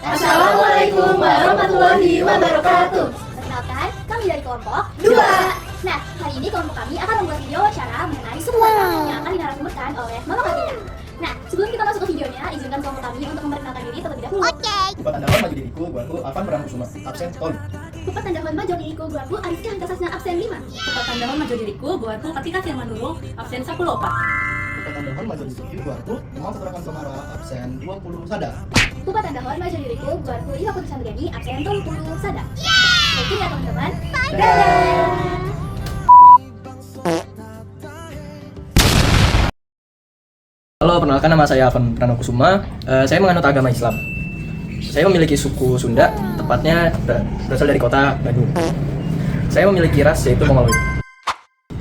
Assalamualaikum warahmatullahi wabarakatuh. Perkenalkan, kami dari kelompok 2. Nah, hari ini kelompok kami akan membuat video wawancara mengenai suku Batak yang akan dinarasumberkan oleh Mama Katina. Nah, sebelum kita masuk ke videonya, izinkan kelompok kami untuk memperkenalkan diri terlebih dahulu. Kupat Andahon maju diriku, buatku Afan Berangkusuma, absen Tol. Kupat Tandahon maju diriku, buatku Ariska Hantasasna absen 5. Kupat Tandahon maju diriku, buatku Katika Firmanurung, absen 10. Kupat Andahon maju diriku, buatku Imam Seterakan Somara, absen 20 Sada. Kupat Tandahon maju diriku, buatku Iwa Putri Sanggani absen 30 sada. Oke ya teman-teman. Dadah. Halo, perkenalkan nama saya Afan Pranokusuma. Saya menganut agama Islam. Saya memiliki suku Sunda, tepatnya berasal dari kota Bandung. Saya memiliki ras yaitu Mongoloid.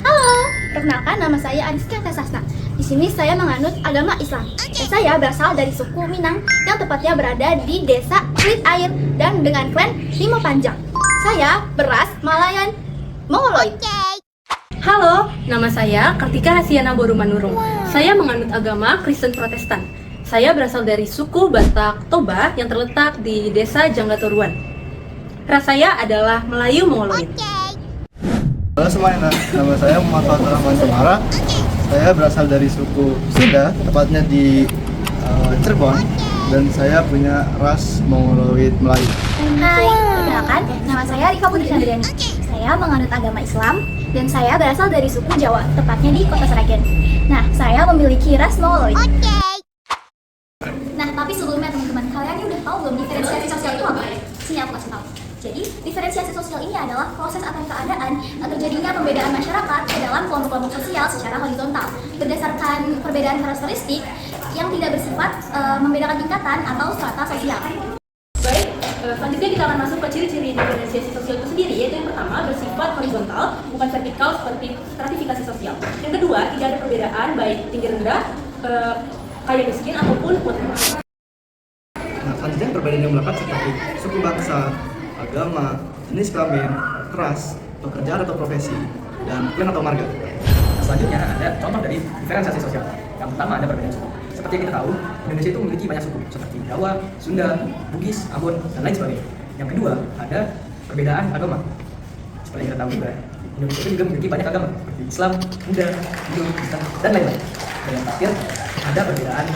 Halo, perkenalkan nama saya Ariska Hantasasna. Di sini saya menganut agama Islam. Dan saya berasal dari suku Minang yang tepatnya berada di desa Kulit Air dan dengan klan Limo Panjang. Saya beras Malayan Mongoloid. Halo, nama saya Kartika Hasiana Borumanurung. Saya menganut agama Kristen Protestan. Saya berasal dari suku Batak Toba yang terletak di desa Janggatoruan. Ras saya adalah Melayu Mongoloid. Halo semuanya, nama saya Muhammad Rahman Somara. Saya berasal dari suku Sunda, tepatnya di Cirebon, dan saya punya ras Mongoloid Melayu. Hai, perkenalkan nama saya Rifa Putri Sanggani. Saya menganut agama Islam dan saya berasal dari suku Jawa, tepatnya di Kota Sragen. Nah, saya memiliki ras Mongoloid. Nah, tapi sebelumnya teman-teman, kalian ini udah tahu belum diferensiasi sosial itu apa? Sini aku kasih tahu. Jadi, diferensiasi sosial ini adalah proses atau keadaan terjadinya pembedaan masyarakat ke dalam kelompok-kelompok sosial secara horizontal berdasarkan perbedaan karakteristik yang tidak bersifat membedakan tingkatan atau strata sosial. Baik, selanjutnya kita akan masuk ke ciri-ciri diferensiasi sosial itu sendiri, yaitu yang pertama bersifat horizontal, bukan vertikal seperti stratifikasi sosial. Yang kedua, tidak ada perbedaan baik tinggi rendah, kaya miskin ataupun kuat lemah. Nah, selanjutnya perbedaan yang melekat seperti suku bangsa, agama, jenis kelamin, ras, pekerjaan atau profesi, dan klan atau marga. Selanjutnya ada contoh dari diferensiasi sosial. Yang pertama ada perbedaan suku. Seperti yang kita tahu, Indonesia itu memiliki banyak suku seperti Jawa, Sunda, Bugis, Ambon, dan lain sebagainya. Yang kedua ada perbedaan agama. Seperti yang kita tahu juga, Indonesia itu juga memiliki banyak agama seperti Islam, Buddha, Hindu, Kristen, dan lain-lain. Dan yang terakhir ada perbedaan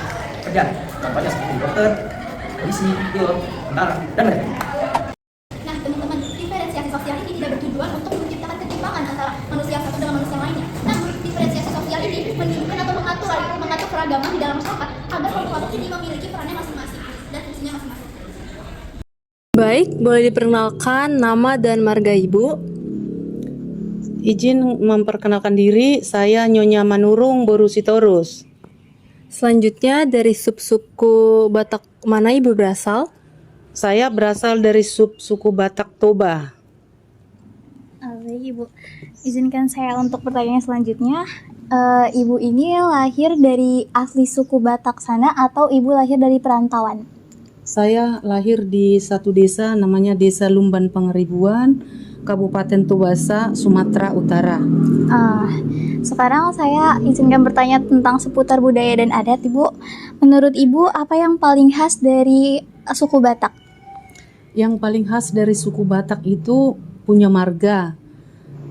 pekerjaan. Contohnya seperti dokter, polisi, pilot, tentara, dan lain-lain. Nah, teman-teman, diferensiasi sosial ini tidak bertujuan untuk menciptakan ketimpangan antara manusia satu dengan manusia lainnya. Namun, diferensiasi sosial ini menunjukkan atau mengatur keragaman di dalam masyarakat agar kelompok ini memiliki perannya masing-masing dan fungsinya masing-masing. Baik, boleh diperkenalkan nama dan marga Ibu. Izin memperkenalkan diri, saya Nyonya Manurung Borusitorus. Selanjutnya dari suku Batak mana Ibu berasal? Saya berasal dari suku Batak Toba. Baik Ibu, izinkan saya untuk pertanyaan selanjutnya. Ibu ini lahir dari asli suku Batak sana atau Ibu lahir dari perantauan? Saya lahir di satu desa namanya Desa Lumban Pangeribuan, Kabupaten Tobasa, Sumatera Utara. Sekarang saya izinkan bertanya tentang seputar budaya dan adat Ibu. Menurut Ibu, apa yang paling khas dari suku Batak? Yang paling khas dari suku Batak itu punya marga,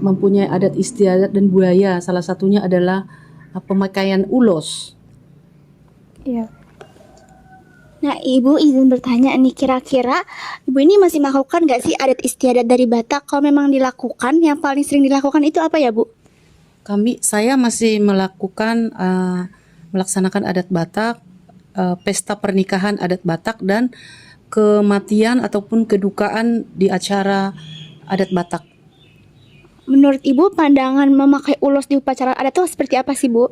mempunyai adat istiadat dan budaya. Salah satunya adalah pemakaian ulos. Iya. Nah, Ibu izin bertanya nih, kira-kira Ibu ini masih melakukan nggak sih adat istiadat dari Batak? Kalau memang dilakukan, yang paling sering dilakukan itu apa ya, Bu? Saya masih melakukan melaksanakan adat Batak, pesta pernikahan adat Batak, dan kematian ataupun kedukaan di acara adat Batak. Menurut Ibu, pandangan memakai ulos di upacara adat itu seperti apa sih, Bu?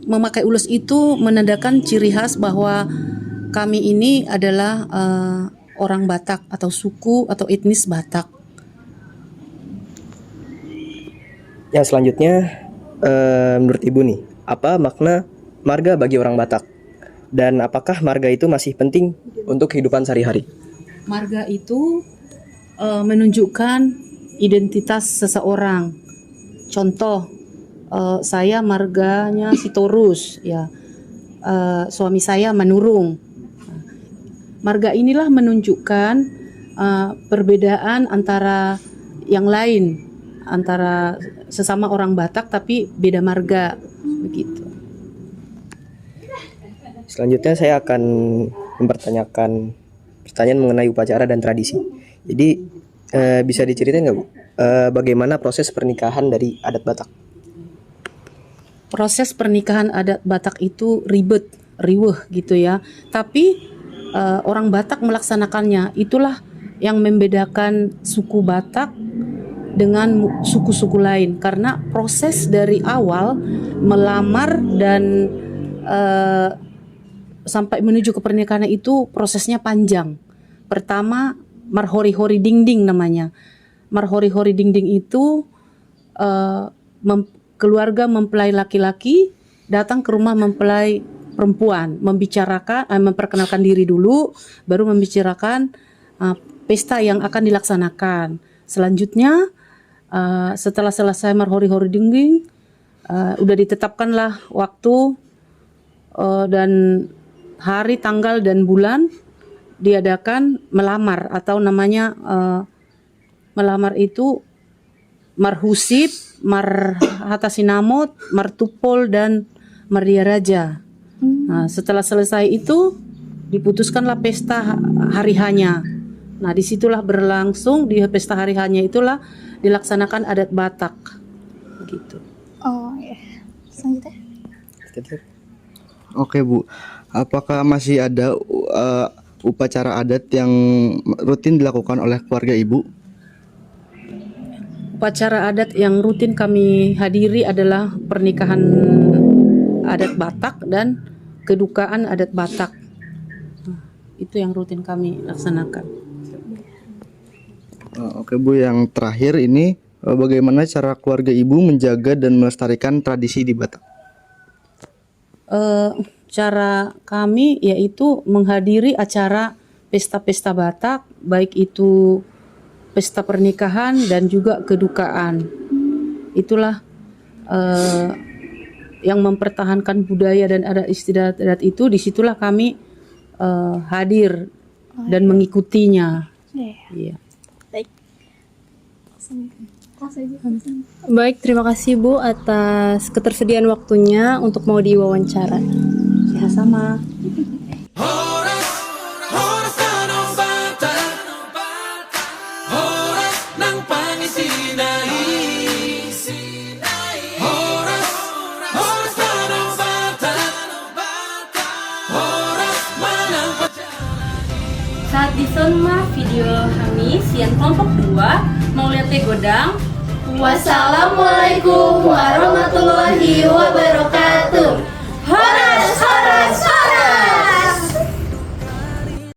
Memakai ulos itu menandakan ciri khas bahwa kami ini adalah orang Batak atau suku atau etnis Batak. Yang selanjutnya, menurut Ibu nih, apa makna marga bagi orang Batak? Dan apakah marga itu masih penting untuk kehidupan sehari-hari? Marga itu menunjukkan identitas seseorang. Contoh, saya marganya Sitorus, ya. Suami saya Manurung. marga inilah menunjukkan perbedaan antara yang lain, antara sesama orang Batak tapi beda marga begitu. Selanjutnya saya akan mempertanyakan pertanyaan mengenai upacara dan tradisi. Jadi bisa diceritain nggak Bu, bagaimana proses pernikahan dari adat Batak? Proses pernikahan adat Batak itu ribet, riweh gitu ya. Tapi orang Batak melaksanakannya, itulah yang membedakan suku Batak dengan suku-suku lain. Karena proses dari awal melamar dan sampai menuju ke pernikahan itu prosesnya panjang. Pertama, marhori-hori dingding namanya. Marhori-hori dingding itu keluarga mempelai laki-laki datang ke rumah mempelai perempuan, membicarakan, memperkenalkan diri dulu, baru membicarakan pesta yang akan dilaksanakan. Selanjutnya, setelah selesai marhori-hori dingding, udah ditetapkanlah waktu dan hari, tanggal, dan bulan diadakan melamar atau namanya melamar itu marhusit, marhatasinamot, martupol, dan mardiaraja. Nah, setelah selesai itu diputuskanlah pesta hari hanya. Nah, disitulah berlangsung di pesta hari hanya itulah dilaksanakan adat Batak, gitu. Oh ya. Selanjutnya. Oke Bu, apakah masih ada upacara adat yang rutin dilakukan oleh keluarga Ibu? Upacara adat yang rutin kami hadiri adalah pernikahan adat Batak dan kedukaan adat Batak. Nah, itu yang rutin kami laksanakan. Oke Bu, yang terakhir ini bagaimana cara keluarga Ibu menjaga dan melestarikan tradisi di Batak? Cara kami yaitu menghadiri acara pesta-pesta Batak, baik itu pesta pernikahan dan juga kedukaan. Itulah yang mempertahankan budaya dan adat istiadat itu. Disitulah kami hadir dan mengikutinya. Iya. Baik, terima kasih Bu atas ketersediaan waktunya untuk mau diwawancara. Sama-sama. Saat disenma video kami sian kelompok 2 mau lihat godang. Wassalamualaikum warahmatullahi wabarakatuh.